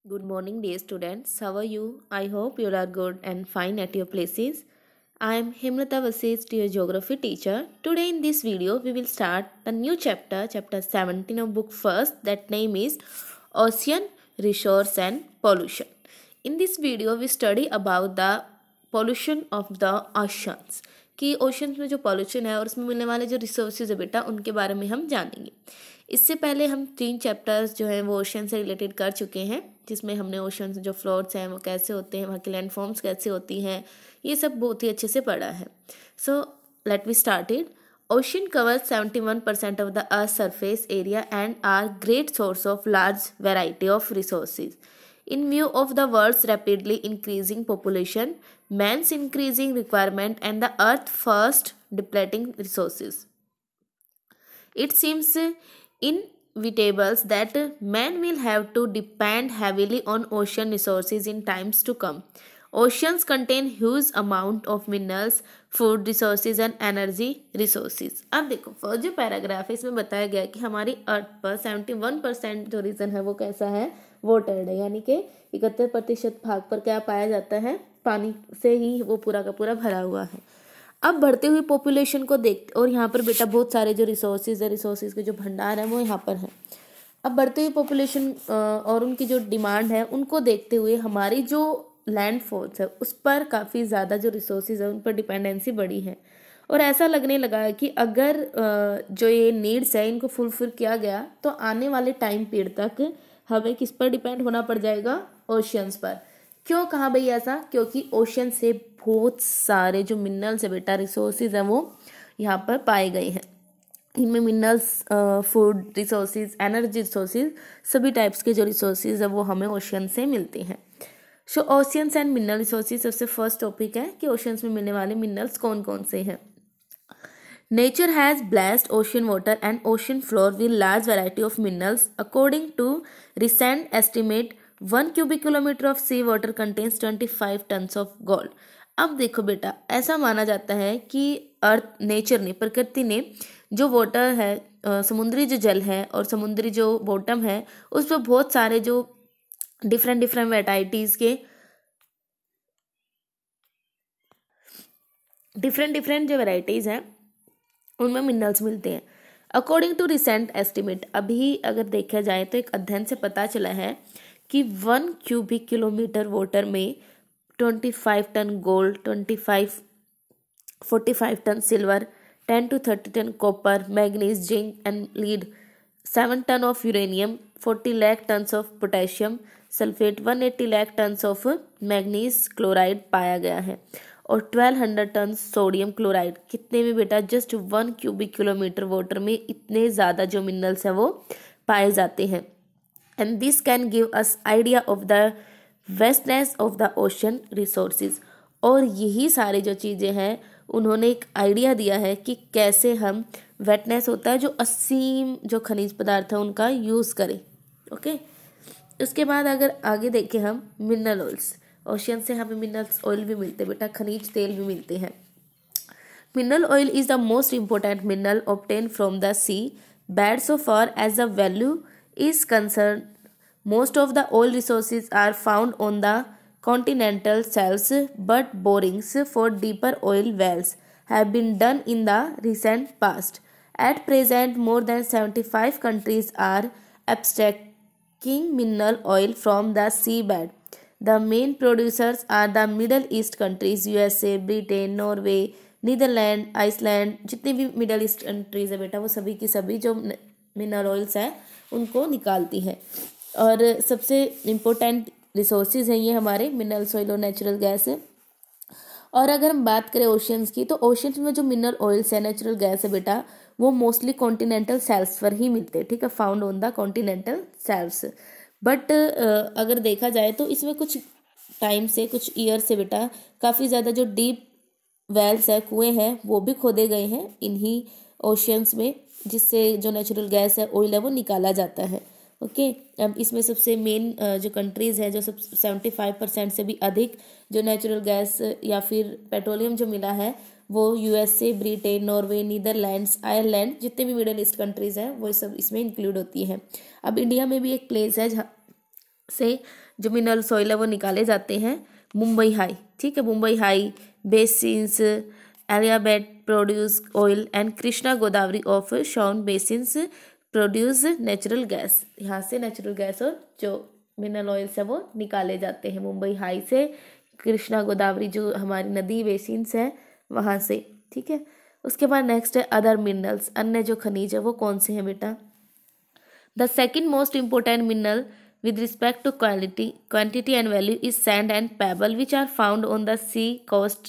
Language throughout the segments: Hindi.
Good morning, dear students. How are you? I hope you are good and fine at your places. I am Himlata Vasist, your geography teacher. Today in this video, we will start a new chapter, chapter 17 of book first. That name is Ocean, Resource and Pollution. In this video, we study about the pollution of the oceans. कि ओशंस में जो पॉल्यूशन है और उसमें मिलने वाले जो रिसोर्सेज है बेटा उनके बारे में हम जानेंगे। इससे पहले हम 3 चैप्टर्स जो हैं वो ओशन से रिलेटेड कर चुके हैं, जिसमें हमने ओशन जो फ्लोट्स हैं वो कैसे होते हैं, वहाँ की लैंडफॉर्म्स कैसे होती हैं, ये सब बहुत ही अच्छे से पढ़ा है। So let we started. Ocean covers 71% of the earth surface area and are great source of large variety of resources. In view of the world's rapidly increasing population, man's increasing requirement, and the Earth's fast depleting resources, it seems inevitable that man will have to depend heavily on ocean resources in times to come. Oceans contain huge amount of minerals, food resources and energy resources. अब देखो फर्स्ट जो पैराग्राफ है इसमें बताया गया कि हमारी अर्थ पर 71% जो रीजन है वो कैसा है, वाटर्ड है, यानी कि 71% भाग पर क्या पाया जाता है, पानी से ही वो पूरा का पूरा भरा हुआ है। अब बढ़ती हुई पॉपुलेशन को देख, और यहाँ पर बेटा बहुत सारे जो रिसोर्सेज के जो भंडार है वो यहाँ पर है। अब बढ़ती हुई पॉपुलेशन और उनकी जो डिमांड है उनको देखते हुए हमारी जो लैंड फोर्स है उस पर काफ़ी ज़्यादा जो रिसोर्सेज है उन पर डिपेंडेंसी बढ़ी है। और ऐसा लगने लगा है कि अगर जो ये नीड्स है इनको फुलफिल किया गया तो आने वाले टाइम पीरियड तक हमें किस पर डिपेंड होना पड़ जाएगा, ओशियंस पर। क्यों कहा भाई ऐसा? क्योंकि ओशन से बहुत सारे जो मिनरल्स है बेटा, रिसोर्सेज है वो यहाँ पर पाए गए हैं। इनमें minerals, food resources, energy resources, सभी टाइप्स के जो रिसोर्सेज है वो हमें ओशियन से मिलते हैं। सो ओशियंस एंड मिनरल रिसोर्सेज सबसे फर्स्ट टॉपिक है कि ओशियंस में मिलने वाले मिनरल्स कौन कौन से हैं। Nature has blessed ocean water and ocean floor with large variety of minerals. According to recent estimate, 1 cubic kilometer of sea water contains 25 tons of gold. अब देखो बेटा, ऐसा माना जाता है कि अर्थ, नेचर ने, प्रकृति ने जो वाटर है, समुद्री जो जल है और समुद्री जो बॉटम है उस पर बहुत सारे जो डिफरेंट वेराइटीज़ के डिफरेंट जो वेराइटीज़ हैं उनमें मिनरल्स मिलते हैं। अकॉर्डिंग टू रिसेंट एस्टिमेट, अभी अगर देखा जाए तो एक अध्ययन से पता चला है कि 1 क्यूबिक किलोमीटर वाटर में 25 ton gold, 45 ton silver, 10 to 30 ton copper, manganese, zinc and lead, 7 ton of uranium, 40 lakh tons of potassium sulphate, 180 lakh tons of manganese chloride पाया गया है और 1200 टन सोडियम क्लोराइड। कितने में बेटा? जस्ट 1 क्यूबिक किलोमीटर वाटर में इतने ज़्यादा जो मिनरल्स हैं वो पाए जाते हैं। And this can give us idea of the vastness of the ocean resources. और यही सारी जो चीज़ें हैं उन्होंने एक आइडिया दिया है कि कैसे हम वेटनेस होता है जो असीम जो खनिज पदार्थ है उनका यूज़ करें। ओके, उसके बाद अगर आगे देखें हम मिनरल ऑयल्स, ओशियन से हमें मिनरल्स ऑयल भी मिलते हैं बेटा, खनिज तेल भी मिलते हैं। Mineral oil is the most important mineral obtain from the sea bed so far as the value is concern. Most of the oil resources are found on the continental shelves, but borings for deeper oil wells have been done in the recent past. At present, more than 75 countries are extracting mineral oil from the seabed. The main producers are the Middle East countries, USA, Britain, Norway, Netherlands, Iceland. जितनी भी मिडल ईस्ट कंट्रीज है बेटा वो सभी की सभी जो मिनरल ऑयल्स हैं उनको निकालती है। और सबसे इम्पोर्टेंट रिसोर्सेज हैं ये हमारे मिनरल्स ऑयल और नेचुरल गैस है। और अगर हम बात करें ओशियंस की, तो ओशियंस में जो मिनरल ऑयल्स है, नेचुरल गैस है बेटा, वो मोस्टली कॉन्टिनेंटल शेल्फ्स पर ही मिलते हैं। ठीक है, found on the continental shelves. But अगर देखा जाए तो इसमें कुछ टाइम से, कुछ ईयर से बेटा काफ़ी ज़्यादा जो डीप वेल्स है, कुएँ हैं, वो भी खोदे गए हैं इन्हीं ओशियंस में, जिससे जो नेचुरल गैस है, ऑयल है, वो निकाला जाता है। ओके, अब इसमें सबसे मेन जो कंट्रीज़ है जो 75% से भी अधिक जो नेचुरल गैस या फिर पेट्रोलियम जो मिला है वो USA, Britain, Norway, Netherlands, Ireland, जितने भी मिडल ईस्ट कंट्रीज़ हैं वो सब इसमें इंक्लूड होती है। अब इंडिया में भी एक प्लेस है जहाँ से जो मिनरल सॉइल है वो निकाले जाते हैं। मुंबई हाई, ठीक है, Mumbai high basins, Aliabet produce oil and Krishna Godavari offshore basins produce natural gas. यहाँ से नेचुरल गैस और जो मिनरल ऑयल्स है वो निकाले जाते हैं मुंबई हाई से, कृष्णा गोदावरी जो हमारी नदी बेसिन्स है वहाँ से, ठीक है। उसके बाद नेक्स्ट है अदर मिनरल्स, अन्य जो खनिज है वो कौन से हैं बेटा। The second most important mineral with respect to quantity and value is sand and pebble which are found on the sea coast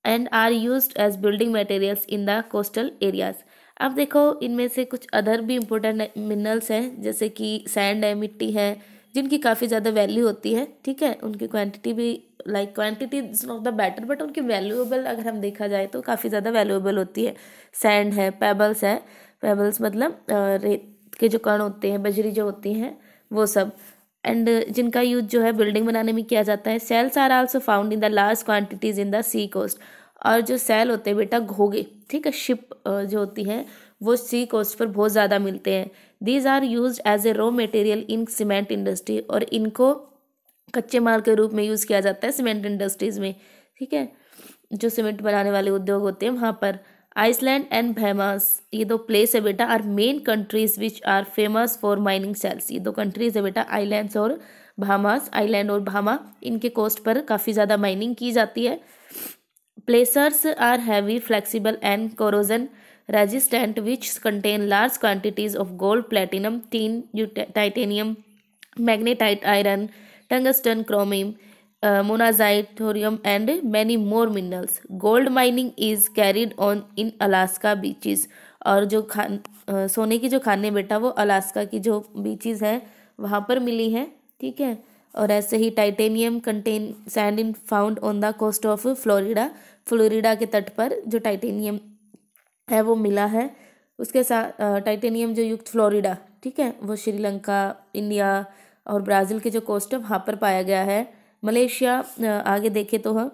and are used as building materials in the coastal areas। अब देखो इनमें से कुछ अदर भी इम्पोर्टेंट मिनरल्स हैं, जैसे कि सैंड है, मिट्टी है, जिनकी काफ़ी ज़्यादा वैल्यू होती है, ठीक है। उनकी क्वांटिटी भी like quantity is not the better but उनकी वैल्यूएबल अगर हम देखा जाए तो काफ़ी ज़्यादा वैल्यूएबल होती है। सैंड है, पेबल्स है, पेबल्स मतलब रेत के जो कण होते हैं, बजरी जो होती हैं वो सब, एंड जिनका यूज जो है बिल्डिंग बनाने में किया जाता है। Shells are also found in the large quantities in the sea coast. और जो सेल होते हैं बेटा घोगे, ठीक है, शिप जो होती हैं वो सी कोस्ट पर बहुत ज़्यादा मिलते हैं। These are use as a raw material in cement industry, और इनको कच्चे माल के रूप में यूज़ किया जाता है सीमेंट इंडस्ट्रीज में, ठीक है, जो सीमेंट बनाने वाले उद्योग होते हैं वहाँ पर। आइसलैंड एंड बहामास, ये दो प्लेस है बेटा, are main countries which are famous for mining shells. ये दो कंट्रीज है बेटा, आइलैंड्स और बहामास, आइलैंड और बहामा, इनके कोस्ट पर काफ़ी ज़्यादा माइनिंग की जाती है। Placers are heavy, flexible and corrosion resistant which contain large quantities of gold, platinum, tin, titanium, magnetite, iron, tungsten, chromium, monazite, thorium and many more minerals. Gold mining is carried on in Alaska beaches। और जो सोने की जो खानें बेटा वो अलास्का की जो बीचेस हैं वहाँ पर मिली हैं, ठीक है। और ऐसे ही titanium contain sand in found on the coast of Florida, Florida के तट पर जो टाइटेनियम है वो मिला है। उसके साथ टाइटेनियम जो युक्त फ्लोरिडा, ठीक है, वो श्रीलंका, इंडिया और ब्राज़ील के जो कोस्ट है वहाँ पर पाया गया है। मलेशिया आगे देखें तो हम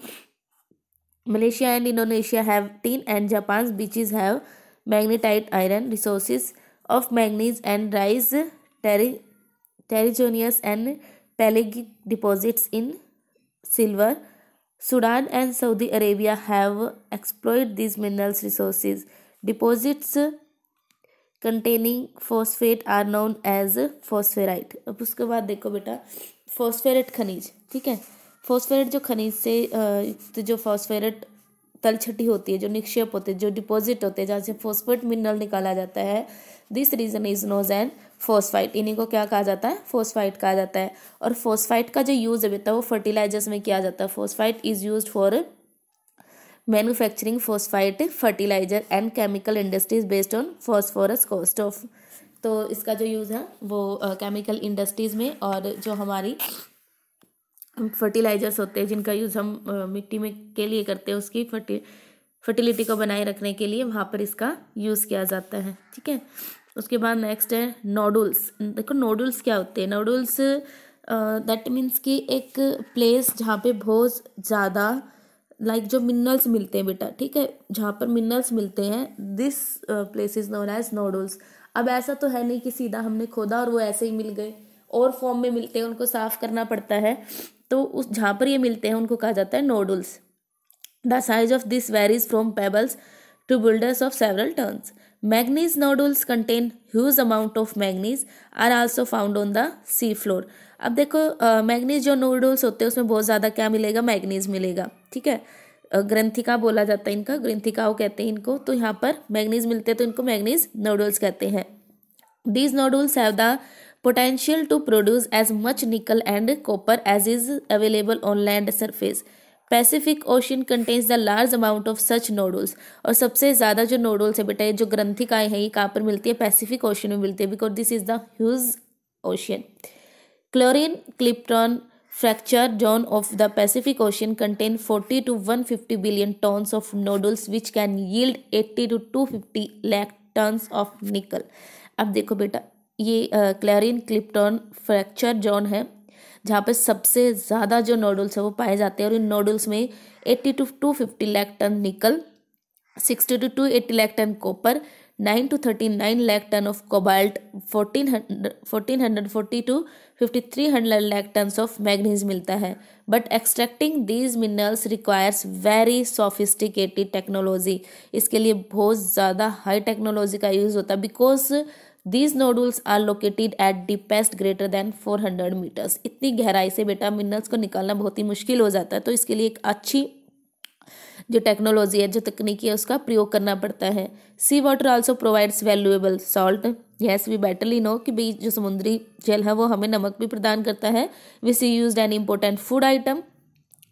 Malaysia and Indonesia have tin and Japan beaches have magnetite iron resources of manganese and rise terrigenous and pelagic deposits in silver. Sudan and Saudi Arabia have exploited these minerals resources. Deposits containing phosphate are known as phosphorite। अब उसके बाद देखो बेटा फॉस्फेरेट खनिज, ठीक है, फॉस्फेरेट जो खनिज से तो जो फॉस्फेरेट तलछटी होती है, जो निक्षेप होते हैं, जो डिपॉजिट होते हैं जहाँ से फॉस्फेट मिनरल निकाला जाता है, this region is nose and phosphite. इन्हीं को क्या कहा जाता है, फॉस्फाइट कहा जाता है। और फॉस्फाइट का जो यूज़ है बेटा वो फर्टिलाइजर्स में किया जाता है। Phosphite is used for manufacturing phosphite fertiliser and chemical industries based on phosphorus coast of. तो इसका जो यूज़ है वो केमिकल इंडस्ट्रीज़ में और जो हमारी फर्टिलाइजर्स होते हैं जिनका यूज़ हम मिट्टी में के लिए करते हैं, उसकी फर्टिलिटी को बनाए रखने के लिए वहाँ पर इसका यूज़ किया जाता है, ठीक है। उसके बाद नेक्स्ट है नोडुल्स। देखो नोडुल्स क्या होते हैं, नोडुल्स दैट मीन्स कि एक प्लेस जहाँ पे बहुत ज़्यादा लाइक जो मिनरल्स मिलते हैं बेटा, ठीक है, जहाँ पर मिनरल्स मिलते हैं, this place is known as nodules. अब ऐसा तो है नहीं कि सीधा हमने खोदा और वो ऐसे ही मिल गए, और फॉर्म में मिलते हैं, उनको साफ करना पड़ता है, तो उस जहाँ पर ये मिलते हैं उनको कहा जाता है nodules. The size of this varies from pebbles to boulders of several tons. Manganese nodules contain huge amount of manganese are also found on the sea floor. अब देखो मैग्नीज जो नोडुल्स होते हैं उसमें बहुत ज़्यादा क्या मिलेगा, मैग्नीज मिलेगा, ठीक है। ग्रंथिका बोला जाता है इनका, ग्रंथिकाओं कहते हैं इनको। तो यहाँ पर मैग्नीज मिलते हैं तो इनको मैग्नीज नोडुल्स कहते हैं। These nodules have the potential to produce as much nickel and copper as is available on land surface. Pacific Ocean contains the large amount of such nodules। और सबसे ज़्यादा जो नोडुल्स है बेटा, जो ग्रंथिकाएं हैं, ये कहाँ पर मिलती है, पैसिफिक ओशन में मिलती है, because this is the huge ocean. Clarion Clipperton fracture zone of the Pacific Ocean contain 40 to 150 billion tons of nodules which can yield 80 to 250 lakh tons of nickel। अब देखो बेटा ये क्लोरीन क्लिप्टन फ्रैक्चर जोन है जहाँ पे सबसे ज़्यादा जो नोडुल्स है वो पाए जाते हैं, और इन नोडुल्स में 80 to 250 लाख टन निकल, 60 to 280 lakh ton copper, 9 to 39 lakh ton of cobalt, 1440 to 5300 lakh tons of manganese मिलता है. But extracting these minerals requires very sophisticated technology. इसके लिए बहुत ज़्यादा हाई टेक्नोलॉजी का यूज़ होता है, because these nodules are located at depths greater than 400 meters. इतनी गहराई से बेटा मिनरल्स को निकालना बहुत ही मुश्किल हो जाता है, तो इसके लिए एक अच्छी जो टेक्नोलॉजी है, जो तकनीकी है, उसका प्रयोग करना पड़ता है. Sea water also provides valuable salt. Yes we betterly know कि भाई जो समुद्री जल है वो हमें नमक भी प्रदान करता है. Which is used an important food item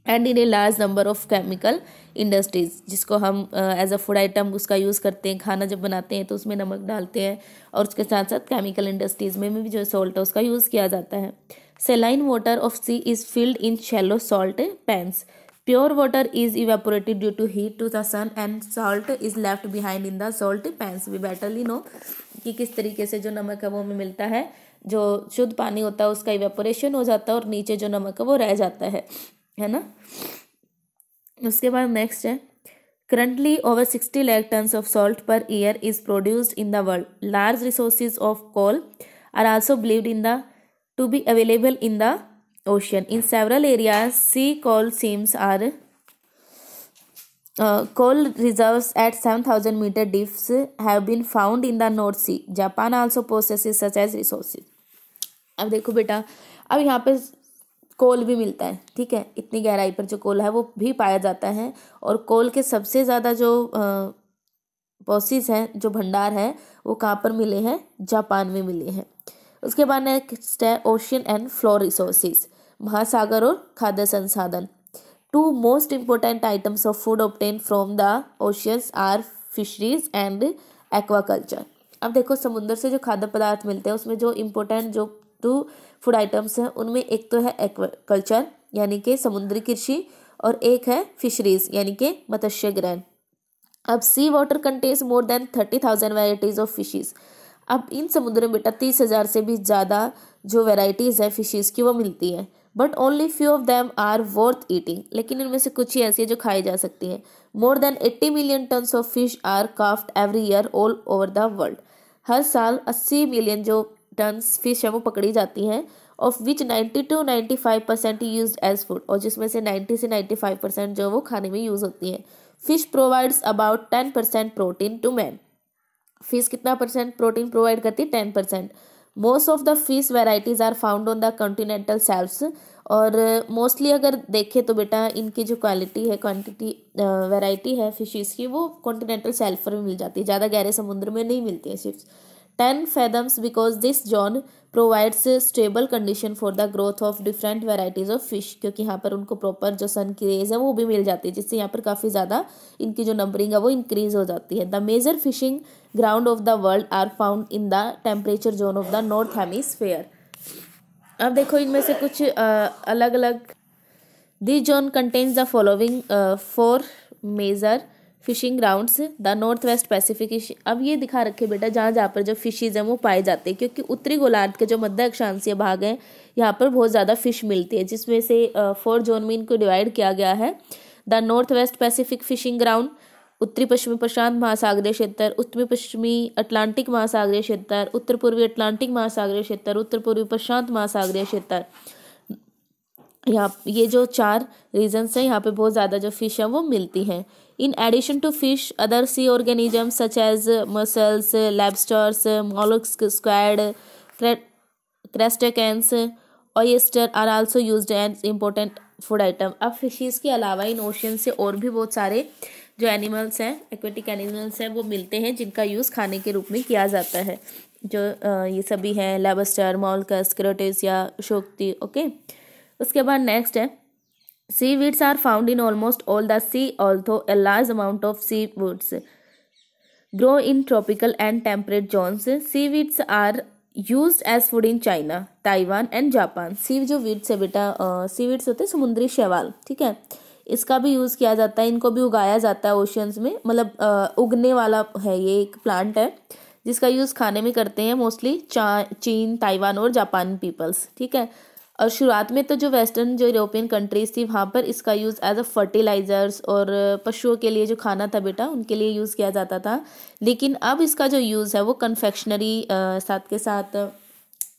and in a large number of chemical industries, जिसको हम एज अ फूड आइटम उसका यूज़ करते हैं. खाना जब बनाते हैं तो उसमें नमक डालते हैं, और उसके साथ साथ केमिकल इंडस्ट्रीज में भी जो सॉल्ट है उसका यूज़ किया जाता है. Saline water of sea is filled in shallow salt pans. Pure water is evaporated due to heat to the sun and salt is left behind in the salt pans. We betterly know कि किस तरीके से जो नमक है वो हमें मिलता है. जो शुद्ध पानी होता है उसका इवेपोरेशन हो जाता है और नीचे जो नमक है वो रह जाता है ना. उसके बाद नेक्स्ट है, currently over 60 lakh tons of salt per year is produced in the world. Large resources of coal are also believed in the to be available in the ocean. In several areas, sea coal seams are coal reserves at 7,000 meter depths have been found in the North Sea. Japan also possesses such as resources. अब देखो बेटा, अब यहाँ पे कोल भी मिलता है, ठीक है. इतनी गहराई पर जो कोल है वो भी पाया जाता है, और कोल के सबसे ज़्यादा जो पोसिस हैं, जो भंडार है, वो कहाँ पर मिले हैं? जापान में मिले हैं. उसके बाद नेक्स्ट है ओशियन एंड फ्लोर रिसोर्सेज, महासागर और खाद्य संसाधन. Two most important items of food obtain from the oceans are fisheries and aquaculture. अब देखो समुद्र से जो खाद्य पदार्थ मिलते हैं उसमें जो इम्पोर्टेंट जो 2 फूड आइटम्स हैं उनमें एक तो है एक्वाकल्चर यानी कि समुद्री कृषि, और एक है फिशरीज यानी कि मत्स्य ग्रहण. अब sea water contains more than 30,000 varieties of fishes. अब इन समुद्र में बेटा 30,000 से भी ज़्यादा जो वेराइटीज़ है फिशेज़ की वो मिलती हैं. But only few of them are worth eating. लेकिन इनमें से कुछ ही ऐसी है जो खाई जा सकती हैं. More than 80 million tons of fish are caught every year all over the world. हर साल 80 मिलियन जो टन्स फिश है वो पकड़ी जाती हैं, of which 90 to 95% use as food, और जिसमें से 90 से 95% जो वो खाने में यूज़ होती हैं. Fish provides about 10% protein to man. Fish कितना परसेंट प्रोटीन प्रोवाइड करती है? 10%. Most of the fish varieties are found on the continental shelves. और मोस्टली अगर देखें तो बेटा इनकी जो क्वालिटी है, क्वांटिटी वैरायटी है फिशेस की, वो कॉन्टिनेंटल शेल्फ पर मिल जाती है, ज़्यादा गहरे समुद्र में नहीं मिलती है ships. 10 fathoms because this zone provides stable condition for the growth of different varieties of fish. क्योंकि यहाँ पर उनको प्रॉपर जो सन की रेज है वो भी मिल जाती है, जिससे यहाँ पर काफ़ी ज़्यादा इनकी जो नंबरिंग है वो इंक्रीज हो जाती है. The major fishing ground of the world are found in the temperature zone of the north hemisphere. अब देखो इनमें से कुछ अलग अलग. This zone contains the following 4 major fishing grounds. The north west Pacific. अब ये दिखा रखे बेटा जहाँ जहाँ पर जो फिशेज हैं वो पाए जाते हैं, क्योंकि उत्तरी गोलार्ध के जो मध्य अक्षांशीय भाग हैं यहाँ पर बहुत ज़्यादा फिश मिलती है, जिसमें से 4 जोन में इनको डिवाइड किया गया है. The north west Pacific fishing ground, उत्तरी पश्चिमी प्रशांत महासागरीय क्षेत्र, उत्तरी पश्चिमी अटलांटिक महासागरीय क्षेत्र, उत्तर पूर्वी अटलांटिक महासागरीय क्षेत्र, उत्तर पूर्वी प्रशांत महासागरीय क्षेत्र. यहाँ ये जो 4 रीजन्स हैं यहाँ पे बहुत ज़्यादा जो फिश है वो मिलती हैं. In addition to fish other sea organisms such as mussels, lobsters, mollusc, squid, crustaceans, oyster are also used as important food item. अब फिशेस के अलावा इन ओशियन से और भी बहुत सारे जो एनिमल्स हैं, एक्वेटिक एनिमल्स हैं, वो मिलते हैं जिनका यूज़ खाने के रूप में किया जाता है. जो ये सभी हैं लैबस्टर, मोलस्क, क्रेटेसिया, शोक्ति. ओके. उसके बाद नेक्स्ट है seaweeds are found in almost all the sea, although a large amount of seaweeds grow in tropical and temperate zones. Seaweeds are used as food in China, Taiwan and Japan. सी जो वीड्स है बेटा, सीवीड्स होते हैं समुद्री शैवाल, ठीक है, इसका भी यूज़ किया जाता है, इनको भी उगाया जाता है ओशियंस में. मतलब उगने वाला है, ये एक प्लांट है जिसका यूज़ खाने में करते हैं मोस्टली चीन, ताइवान और जापान पीपल्स, ठीक है. और शुरुआत में तो जो वेस्टर्न जो यूरोपियन कंट्रीज थी वहाँ पर इसका यूज़ एज अ फर्टिलाइजर्स और पशुओं के लिए जो खाना था बेटा उनके लिए यूज़ किया जाता था। लेकिन अब इसका जो यूज़ है वो कन्फेक्शनरी साथ के साथ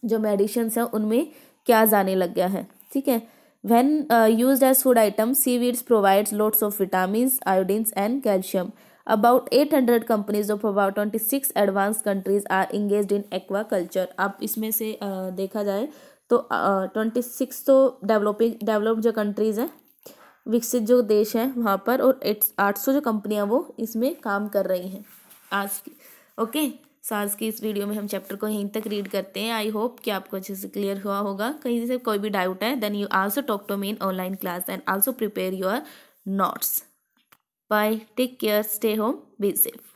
जो मेडिसिन्स हैं उनमें किया जाने लग गया है। ठीक है। When used as food items, seaweeds provides lots of vitamins, iodines and calcium. About 800 companies of about 26 advanced countries are engaged in aquaculture. अब इसमें से देखा जाए तो 26 तो डेवलप्ड जो कंट्रीज़ हैं, विकसित जो देश हैं वहाँ पर, और 800 जो कंपनियाँ वो इसमें काम कर रही हैं आज की। ओके, सो आज की इस वीडियो में हम चैप्टर को यहीं तक रीड करते हैं। आई होप कि आपको अच्छे से क्लियर हुआ होगा। कहीं से कोई भी डाउट है then you also talk to me in online class and also prepare your notes. Bye, take care, stay home, be safe.